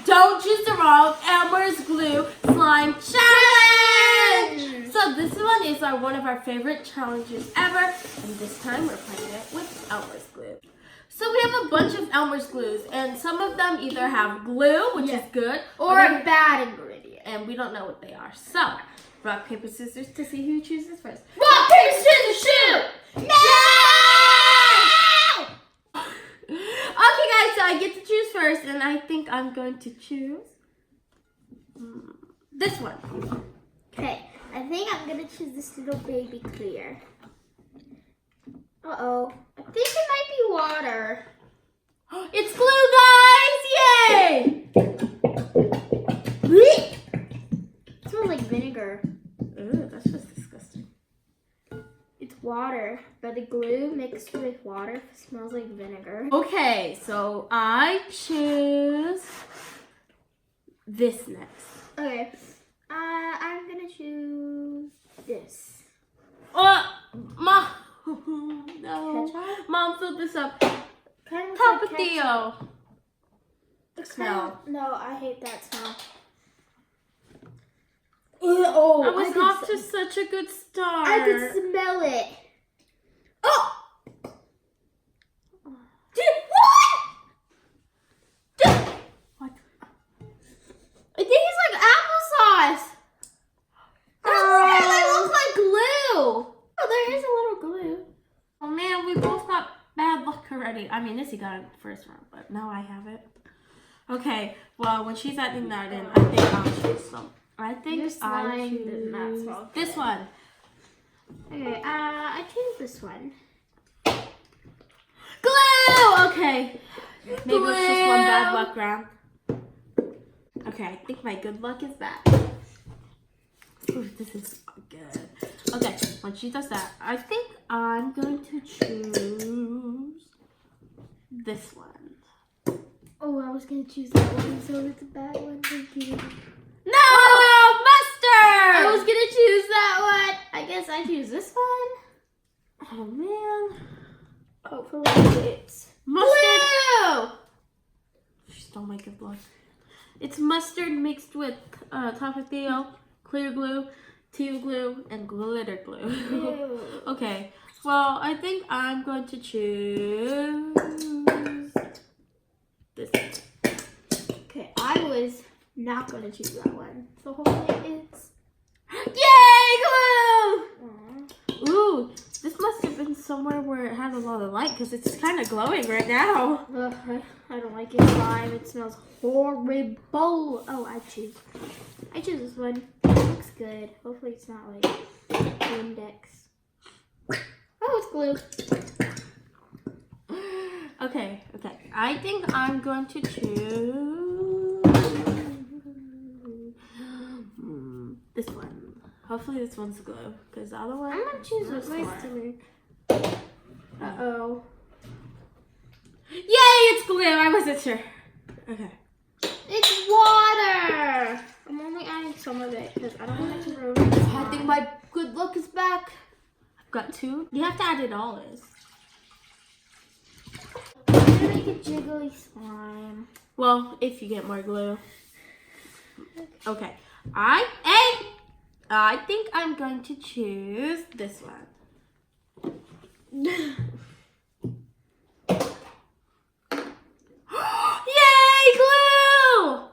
don't choose the wrong Elmer's glue slime challenge. So this one is one of our favorite challenges ever, and this time we're playing it with Elmer's glue. So we have a bunch of Elmer's glues, and some of them either have glue, which is good, or a bad ingredient, and we don't know what they are. So rock, paper, scissors to see who chooses first. Rock, paper, scissors, shoot! No! Okay, guys, so I get to choose first, and I think I'm going to choose this one. Okay, I think I'm going to choose this little baby clear. Uh-oh. I think it might be water. It's glue, guys! Yay! It smells like vinegar. Ooh, that's just disgusting. It's water, but the glue mixed with water smells like vinegar. Okay, so I choose this next. Okay, I'm gonna choose this. Oh, Mom! No. Ketchup? Mom, fill this up. Kind of Help like with Theo. Smell. No, I hate that smell. Oh, I was off to such a good start. I could smell it. Oh! What? I think it's like applesauce. They look like glue. Oh, there is a little glue. Oh man, we both got bad luck already. I mean, Izzy got it first round, but now I have it. Okay, well, when she's adding that in, I think I'll choose some. I think I choose this one. Okay, I choose this one. Glue! Okay. Maybe it's just one bad luck round. Okay, I think my good luck is back. Ooh, this is good. Okay, when she does that, I think I'm going to choose this one. Oh, I was going to choose that one, so it's a bad one. Thank you. No! Mustard! I was going to choose that one. I guess I choose this one. Oh, man. Hopefully it's Mustard! glue! She stole my good luck. It's mustard mixed with Tapatio, clear glue, teal glue, and glitter glue. Okay, well, I think I'm going to choose this one. Okay, I was not going to choose that one. So hopefully it's... Yay, glue! Ooh, this must have been somewhere where it had a lot of light because it's kind of glowing right now. Ugh, I don't like it. Slime. It smells horrible. Oh, I choose this one. It looks good. Hopefully it's not like index. Oh, it's glue. Okay. I think I'm going to choose this one. Hopefully this one's glue, because the other one... I'm going to choose this one. Uh-oh. Yay, it's glue! I wasn't sure. Okay. It's water! I'm only adding some of it, because I don't want it to ruin it. I think my good luck is back. I've got two. You have to add it all, Liz. I'm going to make a jiggly slime. Well, if you get more glue. Okay. I think I'm going to choose this one. Yay, glue!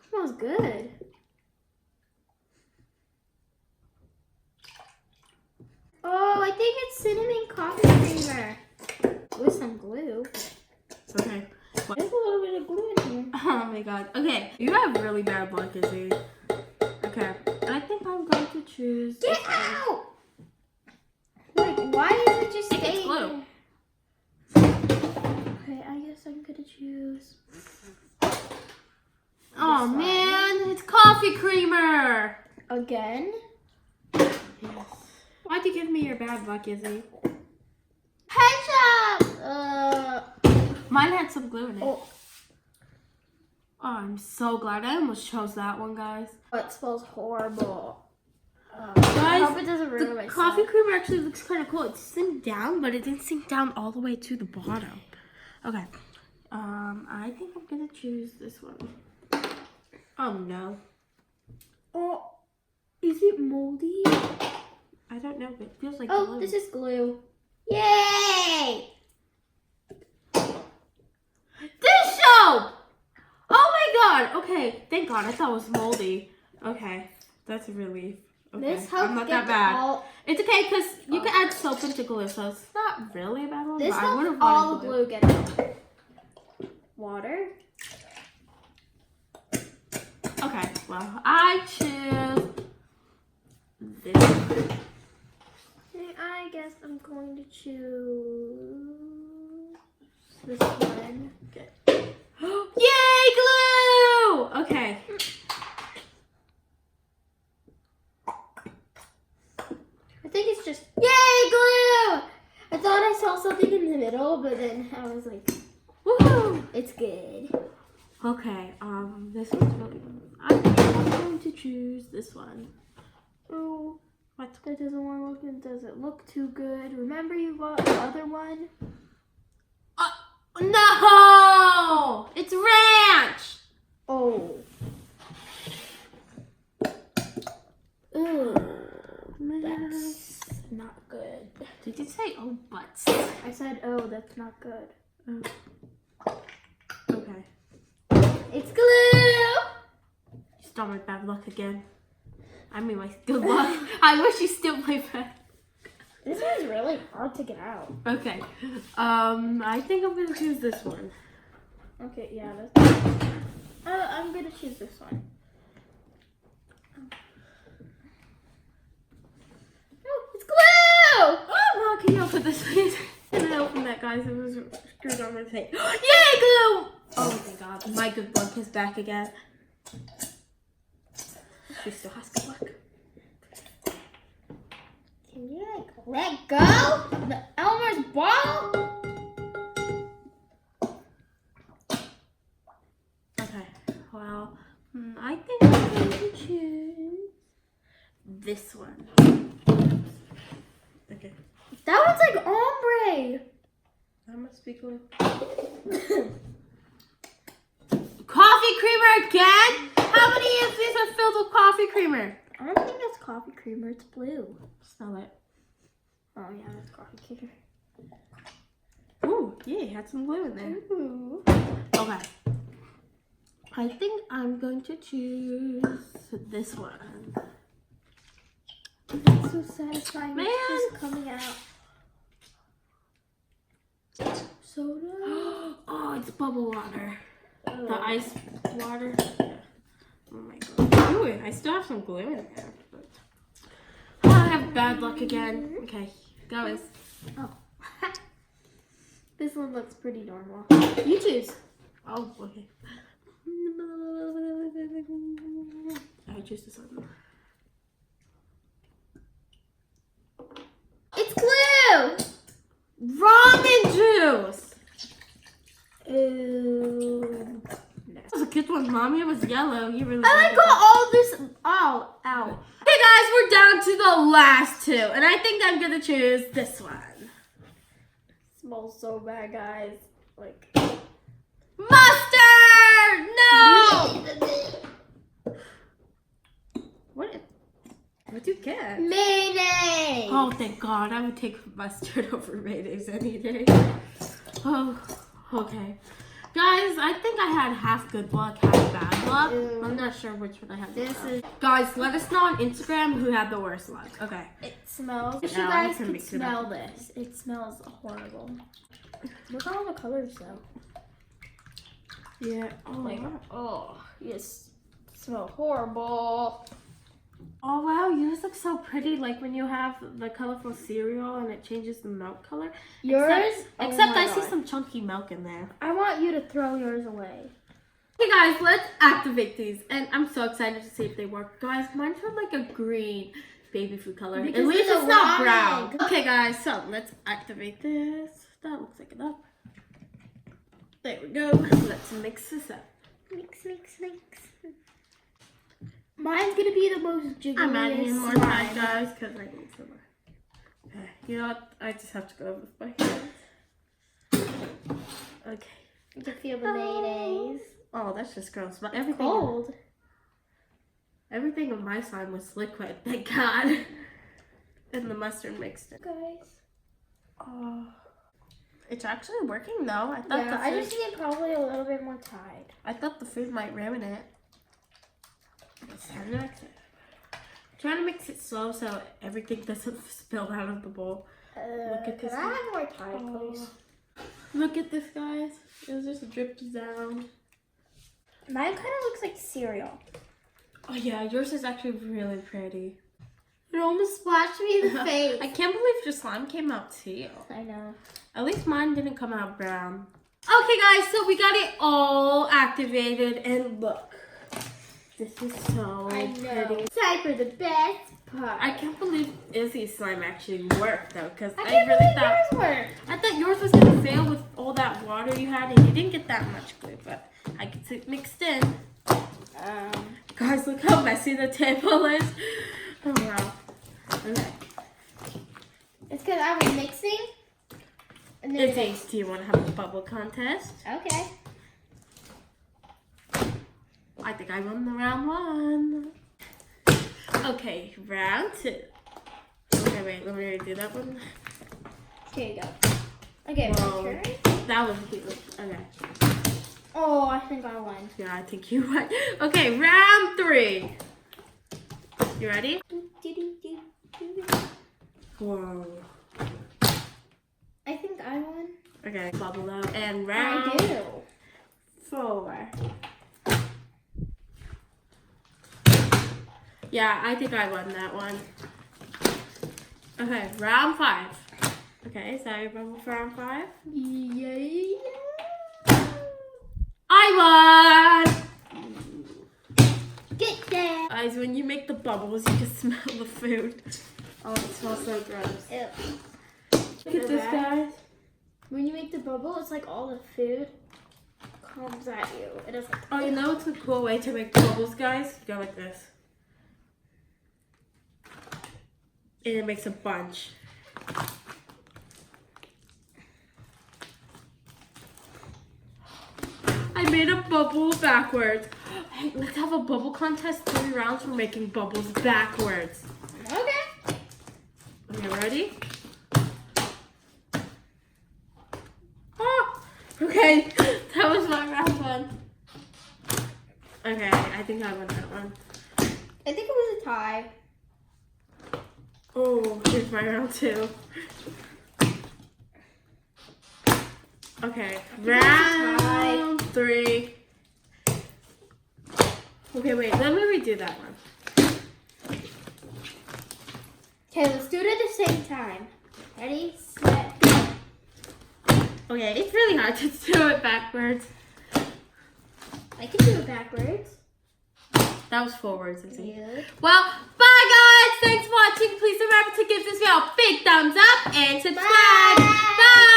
Smells good. Oh, I think it's cinnamon coffee creamer with some glue. Okay. There's a little bit of glue in here. Oh my god. Okay, you have really bad luck, Izzy. Okay, I think I'm going to choose. Get out! Like, why is it just staying? It's glue. Okay, I guess I'm gonna choose. Oh man, it's coffee creamer. Again? Yes. Why'd you give me your bad luck, Izzy? Ketchup! Mine had some glue in it. Oh, I'm so glad I almost chose that one, guys. it smells horrible. I Guys, hope it doesn't ruin the my coffee slime. creamer actually looks kind of cool. It sinked down, but it didn't sink down all the way to the bottom. Okay. I think I'm gonna choose this one. Oh no. Oh, is it moldy? I don't know, but it feels like Oh, glue. this is glue. Yay! Dish soap! Oh my god! Okay, thank god. I thought it was moldy. Okay, that's a relief. Okay, This helps I'm not get that bad. all. It's okay because you can add soap into glue, so it's not really a bad one. This but I would helps have all wanted the glue get out. Water. Okay, well, I choose this one. I guess I'm going to choose this one. Okay. Yay, glue! Okay. I think it's just yay glue. I thought I saw something in the middle, but then I was like, Woohoo! it's good. Okay, this one's really good. I'm going to choose this one. Oh, What? that doesn't want to look. It doesn't look too good. Remember you bought the other one? No! It's ranch! Oh. Ooh, Man. that's not good. Did you say oh butts? I said, oh, that's not good. Oh. Okay. It's glue. You stole my bad luck again. I mean my good luck. I wish you still my bad. This one's really hard to get out. Okay. I think I'm gonna choose this one. Okay, yeah, that's. I'm gonna choose this one. Oh, it's glue! Oh, well, can you open this please? I didn't open that, guys. It was screwed on my tape. Yay, glue! Oh my god, my good luck is back again. She still has good luck. Can you let go? The Elmer's ball? Okay, well, I think I'm going to choose this one. Okay. That one's like ombre. That must be glue. Coffee creamer again? How many of these are filled with coffee creamer? I don't think that's coffee creamer. It's blue. Smell it. Oh yeah, that's coffee creamer. Ooh, yeah, had some glue in there. Ooh. Okay. I think I'm going to choose this one. That's so satisfying. Man. It's just coming out. Soda. Oh, it's bubble water. Oh. The ice water. Yeah. Oh my god. Ooh, I still have some glue in there. But... Oh, I have bad luck again. Okay, guys. Oh. This one looks pretty normal. You choose. Oh, okay. I choose this one. It's glue! Ramen juice! Ooh. That was a good one, Mommy. It was yellow. You really I liked got it. all this. Oh, ow. Hey guys, we're down to the last two, and I think I'm gonna choose this one. Smells so bad, guys. Like. Mustard! No! What'd you get? Mayonnaise! Oh, thank God. I would take mustard over mayonnaise any day. Oh, okay. Guys, I think I had half good luck, half bad luck. Ew. I'm not sure which one I had. This is. Guys, let us know on Instagram who had the worst luck. Okay. It smells. If No, you I guys can could mix it smell up. this, it smells horrible. Look at all the colors though. Yeah. Oh, Like, wow. oh, yes, smell horrible. Oh, wow. Yours look so pretty. Like when you have the colorful cereal and it changes the milk color. Yours? Except Oh my I see God. some chunky milk in there. I want you to throw yours away. Okay guys, let's activate these. And I'm so excited to see if they work. Guys, mine turned like a green baby food color. Because At least it's a it's not ramen. brown. Okay guys, so let's activate this. That looks like enough. There we go. Let's mix this up. Mix, mix, mix. Mine's gonna be the most jiggly. I'm adding in more time, guys, because I need some more. Okay, you know what? I just have to go with my hands. Okay. You can feel the mayonnaise. Oh, that's just gross. But everything. Cold. Everything on my slime was liquid, thank God. And the mustard mixed it. Guys. Oh, it's actually working though. I thought Yeah, I just need probably a little bit more Tide. I thought the food might ruin it. It's time to mix it. I'm trying to mix it slow so everything doesn't spill out of the bowl. Look at this. Can I have more Tide, please? Look at this, guys. It just drips down. Mine kind of looks like cereal. Oh yeah, yours is actually really pretty. It almost splashed me in the face. I can't believe your slime came out teal. I know. At least mine didn't come out brown. Okay guys, so we got it all activated and look. This is so pretty. Time for the best part. I can't believe Izzy's slime actually worked though, because I I can't really believe thought yours worked. I thought yours was gonna fail with all that water you had, and you didn't get that much glue, but I could see it mixed in. Guys, look how messy the table is. Oh wow. Okay. It's because I was mixing. And then Izzy, do you want to have a bubble contest? Okay. I think I won the round 1. Okay, round 2. Okay, wait, let me redo that one. Here you go. Okay, my Whoa. turn. That was cute. Okay. Oh, I think I won. Yeah, I think you won. Okay, round 3. You ready? Whoa. I think I won. Okay, bubble up. And round I do. 4. Yeah, I think I won that one. Okay, round 5. Okay, is that your bubble for round 5? Yeah. I won! Get that. Guys, when you make the bubbles, you can smell the food. Oh, it smells so gross. Ew. Look at this, guys. When you make the bubble, it's like all the food comes at you. It is like, Oh, you know what's a cool way to make bubbles, guys? You go like this. And it makes a bunch. I made a bubble backwards. Hey, let's have a bubble contest. 3 rounds for making bubbles backwards. okay. Okay, ready? Oh, okay, that was my round 1. Okay, I think I won that one. I think it was a tie. Oh, here's my round 2. Okay, round 3. Okay, wait, let me redo that one. Okay, let's do it at the same time. Ready, set, go. Okay, it's really hard to do it backwards. I can do it backwards. That was forwards, isn't it? Yeah. Well, bye guys! Thanks for watching. Please remember to give this video a big thumbs up and subscribe. Bye. Bye.